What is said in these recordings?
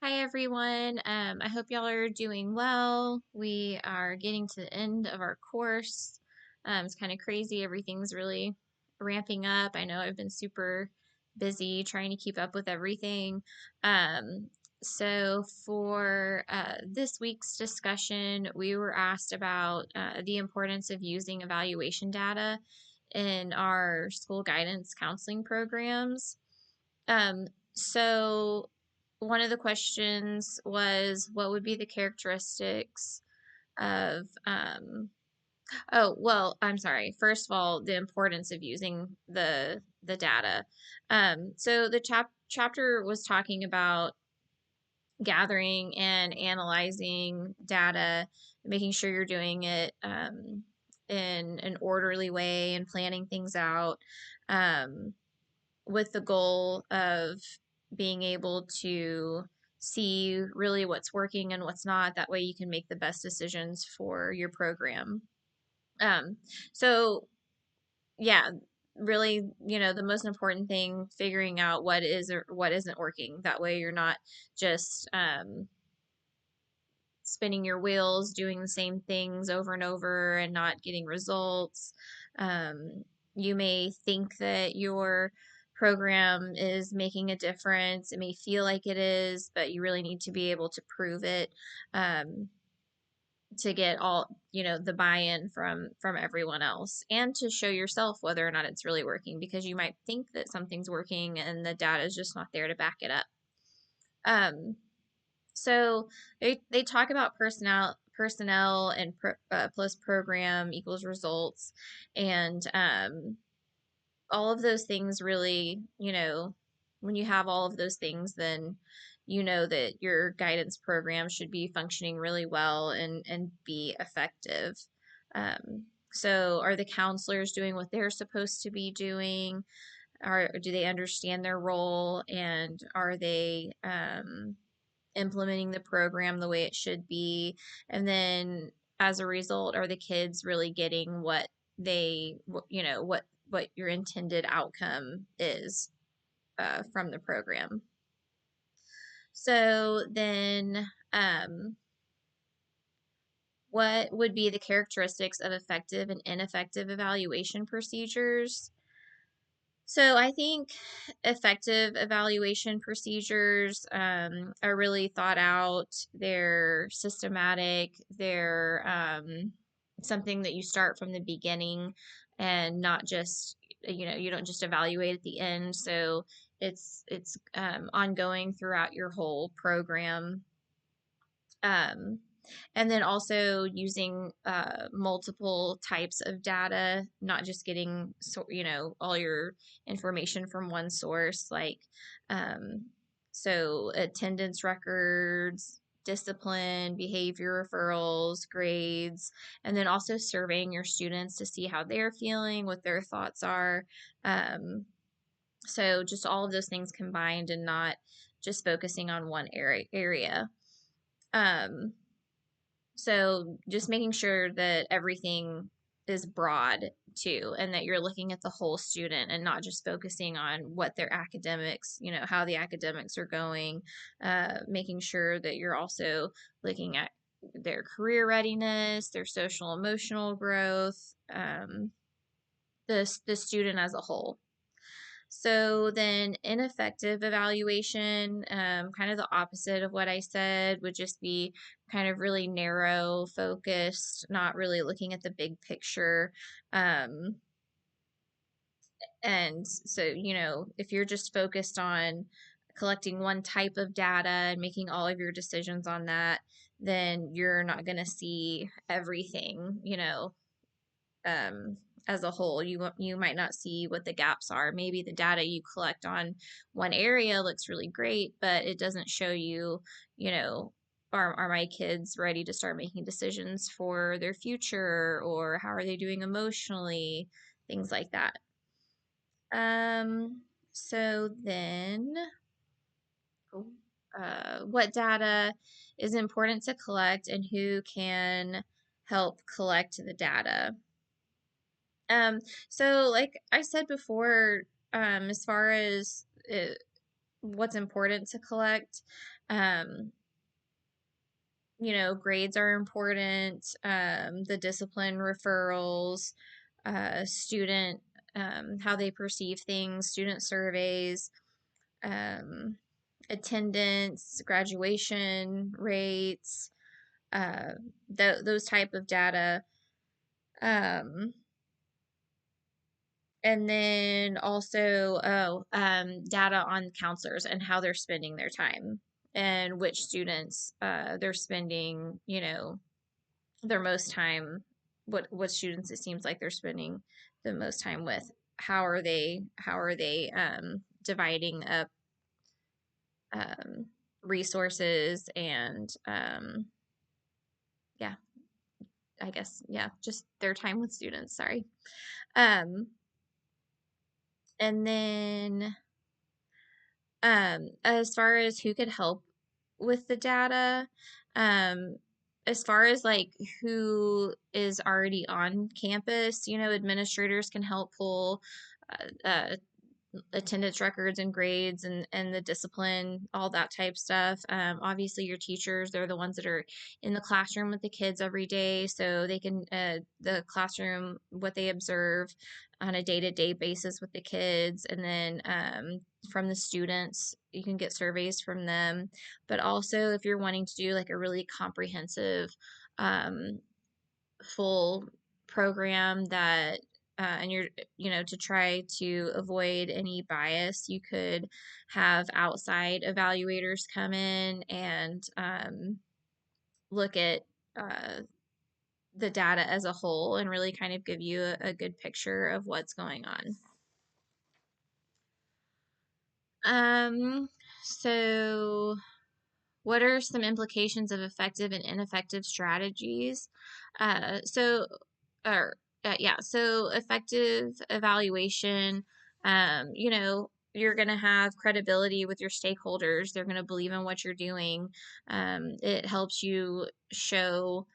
Hi everyone. I hope y'all are doing well. We are getting to the end of our course. It's kind of crazy. Everything's really ramping up. I know I've been super busy trying to keep up with everything. Um, so for this week's discussion, we were asked about the importance of using evaluation data in our school guidance counseling programs. Um, so one of the questions was what would be the characteristics of I'm sorry. First of all, the importance of using the data. So the chapter was talking about gathering and analyzing data, making sure you're doing it in an orderly way and planning things out. Um, with the goal of being able to see really what's working and what's not. That way you can make the best decisions for your program. Um, so yeah, really, the most important thing, figuring out what is or what isn't working. That way you're not just spinning your wheels, doing the same things over and over and not getting results. You may think that your program is making a difference. It may feel like it is, but you really need to be able to prove it um, to get all the buy-in from everyone else, and to show yourself whether or not it's really working, because you might think that something's working and the data is just not there to back it up. Um, so they talk about personnel and plus program equals results, and all of those things really, when you have all of those things, then you know that your guidance program should be functioning really well and be effective. So are the counselors doing what they're supposed to be doing? Do they understand their role, and are they implementing the program the way it should be? And then as a result, are the kids really getting what they, what your intended outcome is from the program? So then, what would be the characteristics of effective and ineffective evaluation procedures? So I think effective evaluation procedures are really thought out. They're systematic. They're something that you start from the beginning, and not just, you don't just evaluate at the end. So it's ongoing throughout your whole program. Um, and then also using multiple types of data, not just getting all your information from one source, like um, so attendance records, discipline, behavior referrals, grades, and then also surveying your students to see how they're feeling, what their thoughts are. So just all of those things combined, and not just focusing on one area. Um, so just making sure that everything is broad too, and that you're looking at the whole student and not just focusing on what their academics, how the academics are going. Making sure that you're also looking at their career readiness, their social emotional growth, the student as a whole. So then ineffective evaluation, kind of the opposite of what I said, would just be kind of really narrow focused, not really looking at the big picture. Um, and so, if you're just focused on collecting one type of data and making all of your decisions on that, then you're not going to see everything, um, as a whole. You might not see what the gaps are. Maybe the data you collect on one area looks really great, but it doesn't show you, you know, are my kids ready to start making decisions for their future, or how are they doing emotionally, things like that. So then, oh, what data is important to collect, and who can help collect the data? Um, so like I said before, as far as what's important to collect. Um, grades are important, the discipline referrals, student, how they perceive things, student surveys, um, attendance, graduation rates, uh, those type of data. Um, and then also, data on counselors and how they're spending their time and which students they're spending, their most time, what students it seems like they're spending the most time with. How are they dividing up um, resources and yeah, I guess, yeah, just their time with students, sorry. Um, and then as far as who could help with the data, um, as far as like who is already on campus, administrators can help pull attendance records and grades and the discipline, all that type stuff. Obviously, your teachers, they're the ones that are in the classroom with the kids every day, so they can the classroom, what they observe on a day-to-day basis with the kids, and then from the students, you can get surveys from them. But also, if you're wanting to do like a really comprehensive um, full program that and you're to try to avoid any bias, you could have outside evaluators come in and look at uh, the data as a whole and really kind of give you a good picture of what's going on. um so what are some implications of effective and ineffective strategies? So, or yeah, so effective evaluation, you're going to have credibility with your stakeholders. They're going to believe in what you're doing. It helps you show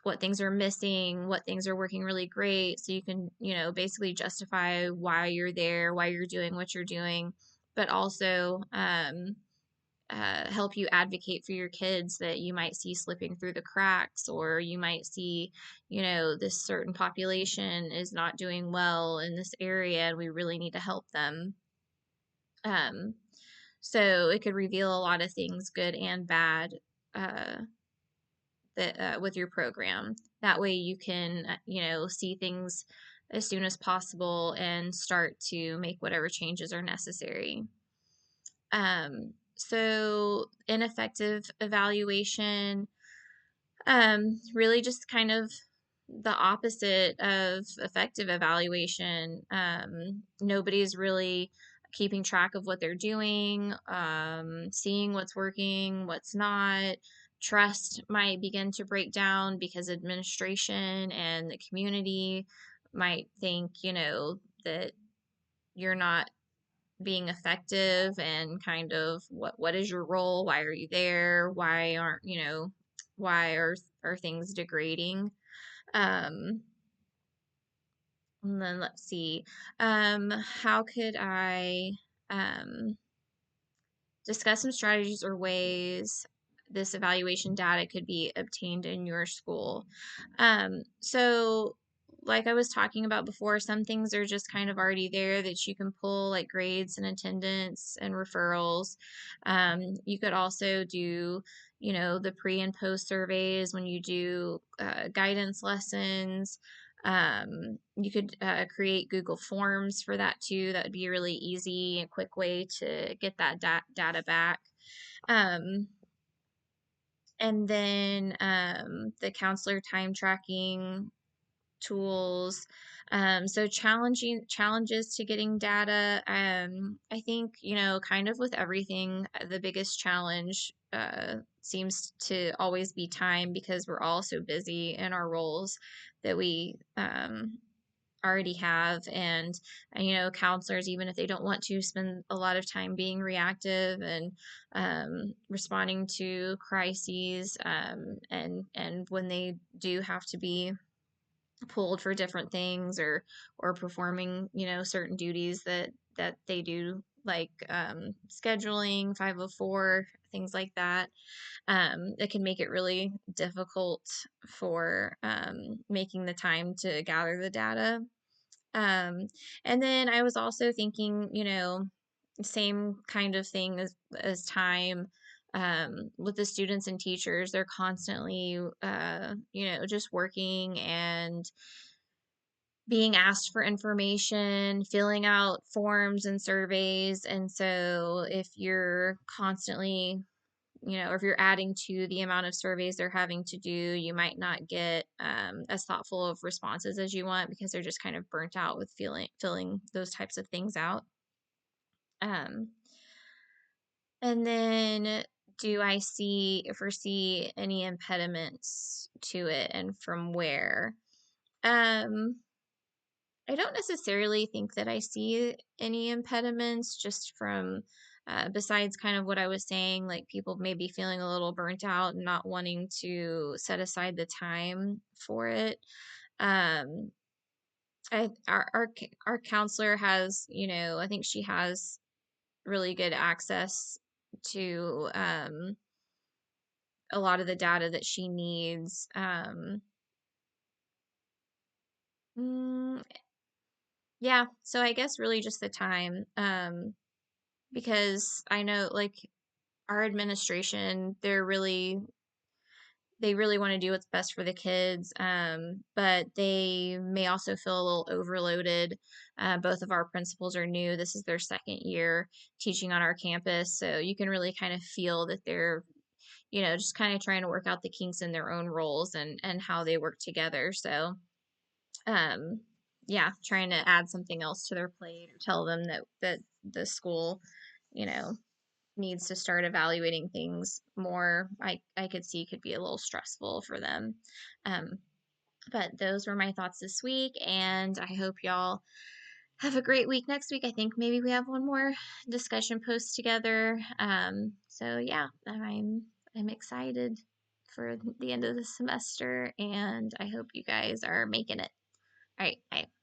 what things are missing, what things are working really great. So you can, basically justify why you're there, why you're doing what you're doing, but also, help you advocate for your kids that you might see slipping through the cracks, or you might see, this certain population is not doing well in this area and we really need to help them. Um, so it could reveal a lot of things, good and bad, uh, that with your program. That way you can, see things as soon as possible and start to make whatever changes are necessary. So ineffective evaluation, really just kind of the opposite of effective evaluation. Nobody's really keeping track of what they're doing, seeing what's working, what's not. Trust might begin to break down because administration and the community might think, that you're not being effective, and kind of what is your role, why are you there, why are things degrading. um and then let's see, how could I um discuss some strategies or ways this evaluation data could be obtained in your school. So, like I was talking about before, some things are just kind of already there that you can pull, like grades and attendance and referrals. You could also do, the pre and post surveys when you do guidance lessons. You could create Google Forms for that too. That would be a really easy and quick way to get that data back. Um, and then the counselor time tracking tools. So challenging challenges to getting data. I think, kind of with everything, the biggest challenge seems to always be time, because we're all so busy in our roles that we already have. And counselors, even if they don't want to spend a lot of time being reactive and responding to crises, and when they do have to be pulled for different things, or performing certain duties that they do, like scheduling, 504, things like that. It can make it really difficult for making the time to gather the data. Um, and then I was also thinking, same kind of thing as time with the students and teachers. They're constantly, just working and being asked for information, filling out forms and surveys. And so if you're constantly, or if you're adding to the amount of surveys they're having to do, you might not get as thoughtful of responses as you want because they're just kind of burnt out with filling those types of things out. Um, and then do I foresee any impediments to it and from where? Um, I don't necessarily think that I see any impediments just from besides kind of what I was saying, like people maybe feeling a little burnt out and not wanting to set aside the time for it. Um, our counselor has, I think she has really good access to a lot of the data that she needs. Mm, yeah, so I guess really just the time. Because I know like our administration, they really want to do what's best for the kids, but they may also feel a little overloaded. Both of our principals are new. This is their second year teaching on our campus, so you can really kind of feel that they're, just kind of trying to work out the kinks in their own roles and how they work together. So, um, yeah, trying to add something else to their plate or tell them that the school, you know, needs to start evaluating things more, I could see could be a little stressful for them. Um, but those were my thoughts this week, and I hope y'all have a great week next week. I think maybe we have one more discussion post together. So yeah, I'm excited for the end of the semester, and I hope you guys are making it. All right, bye.